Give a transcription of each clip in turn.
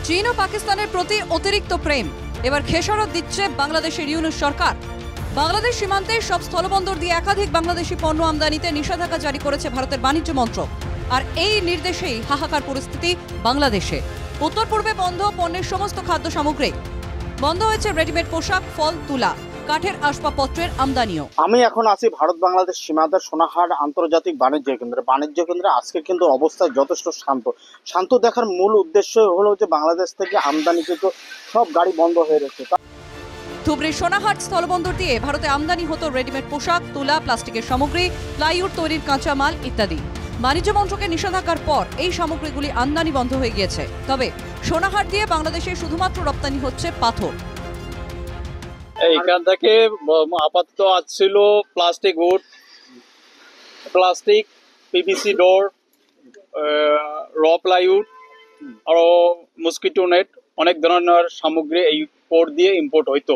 চীন ও পাকিস্তানের প্রতি অতিরিক্ত প্রেম এবার খেসারত দিচ্ছে বাংলাদেশের ইউনূস সরকার। বাংলাদেশ সীমান্তে সব স্থলবন্দর দিয়ে একাধিক বাংলাদেশি পণ্য আমদানিতে নিষেধাজ্ঞা জারি করেছে ভারতের বাণিজ্য মন্ত্রক। আর এই নির্দেশেই হাহাকার পরিস্থিতি বাংলাদেশে। উত্তর পূর্বে বন্ধ পণ্যের সমস্ত খাদ্য সামগ্রী, বন্ধ হয়েছে রেডিমেড পোশাক, ফল, তুলা, কাঠের আসবাবপত্রের আমদানিও। আমি এখন আছি ভারত বাংলাদেশ সীমান্তের সোনাহাট আন্তর্জাতিক বাণিজ্য কেন্দ্রে। আজকে কিন্তু অবস্থা যথেষ্ট শান্ত দেখার মূল উদ্দেশ্য হলো যে বাংলাদেশ থেকে আমদানিকৃত সব গাড়ি বন্ধ হয়ে রয়েছে। ধুবড়ির সোনাহাট স্থলবন্দর দিয়ে ভারতে আমদানি হতো রেডিমেড পোশাক, তুলা, প্লাস্টিকের সামগ্রী, প্লাইউড তৈরির কাঁচামাল ইত্যাদি। বাণিজ্য মন্ত্রকের নিষেধাজ্ঞার পর এই সামগ্রীগুলি আমদানি বন্ধ হয়ে গিয়েছে। তবে সোনাহাট দিয়ে বাংলাদেশে শুধুমাত্র রপ্তানি হচ্ছে পাথর। এইখান থেকে আপাতত আসছিল plastic wood, plastic, PVC door, র প্লাইউড, আরো মসকিটো নেট, অনেক ধরনের সামগ্রী এই পোর্ট দিয়ে ইম্পোর্ট হইতো।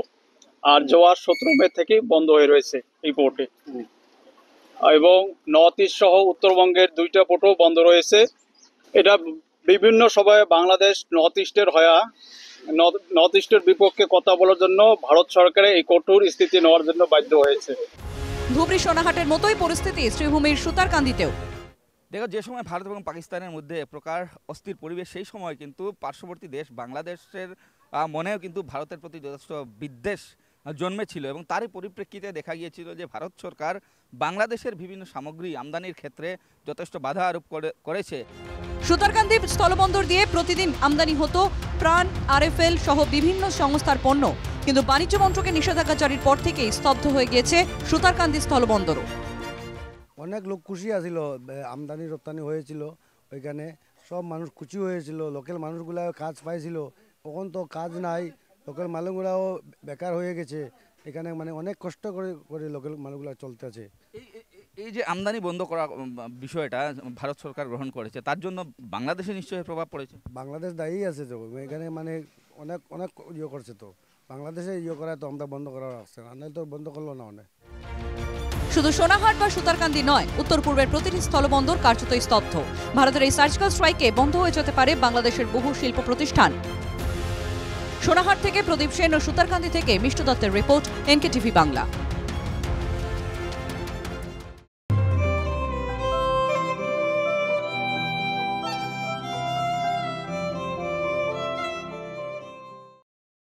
আর যাওয়ার 17 মে থেকে বন্ধ হয়ে রয়েছে এই পোর্টে। এবং নর্থ ইস্ট সহ উত্তরবঙ্গের 2টা পোর্টও বন্ধ রয়েছে। এটা বিভিন্ন সময়ে বাংলাদেশ নর্থ ইস্টের বিপক্ষে কথা বলার জন্য ভারত সরকারের এই কঠোর স্থিতি নেওয়ার জন্য বাধ্য হয়েছে। ধুবড়ি সোনাহাটের মতোই পরিস্থিতি শ্রীভূমির সুতারকান্দিতেও। দেখো, যে সময় ভারত এবং পাকিস্তানের মধ্যে প্রকার অস্থির পরিবেশ, সেই সময় কিন্তু পার্শ্ববর্তী দেশ বাংলাদেশের মনেও কিন্তু ভারতের প্রতি যথেষ্ট বিদ্বেষ জন্মেছিল এবং তারই পরিপ্রেক্ষিতে দেখা গিয়েছিল যে ভারত সরকার বাংলাদেশের বিভিন্ন সামগ্রী আমদানির ক্ষেত্রে যথেষ্ট বাধা আরোপ করেছে। সুতারকান্দি স্থলবন্দর দিয়ে প্রতিদিন আমদানি হতো প্রাণ, আরএফএল সহ বিভিন্ন সংস্থার পণ্য, কিন্তু বাণিজ্য মন্ত্রকের নিষেধাজ্ঞা জারির পর থেকেই স্তব্ধ হয়ে গিয়েছে সুতারকান্দি স্থলবন্দরও। অনেক লোক খুশি আছিল, আমদানি রপ্তানি হয়েছিল, ওইখানে সব মানুষ খুশি হয়েছিল, লোকাল মানুষগুলা কাজ পাইছিল। এখন তো কাজ নাই, লোকাল মানুষগুলাও বেকার হয়ে গেছে। এখানে মানে অনেক কষ্ট করে লোকাল মানুষগুলা চলতে আছে। এই যে আমদানি বন্ধ করা বিষয়টা ভারত সরকার গ্রহণ করেছে, তার জন্য বাংলাদেশে নিশ্চয়ই প্রভাব পড়েছে। বাংলাদেশ দায়ী আছে তো, এখানে মানে অনেক অনেক ইয়ে করছে, তো বাংলাদেশে ইয়ে করা তো আমরা বন্ধ করা আসছে না, তো বন্ধ করলো না। অনেক শুধু সোনাহাট বা সুতারকান্দি নয়, উত্তর পূর্বের প্রতিটি স্থলবন্দর কার্যতই স্তব্ধ। ভারতের এই সার্জিক্যাল স্ট্রাইকে বন্ধ হয়ে যেতে পারে বাংলাদেশের বহু শিল্প প্রতিষ্ঠান। সোনাহাট থেকে প্রদীপ সেন ও সুতারকান্দি থেকে মিষ্টু দত্তের রিপোর্ট, এনকেটিভি বাংলা।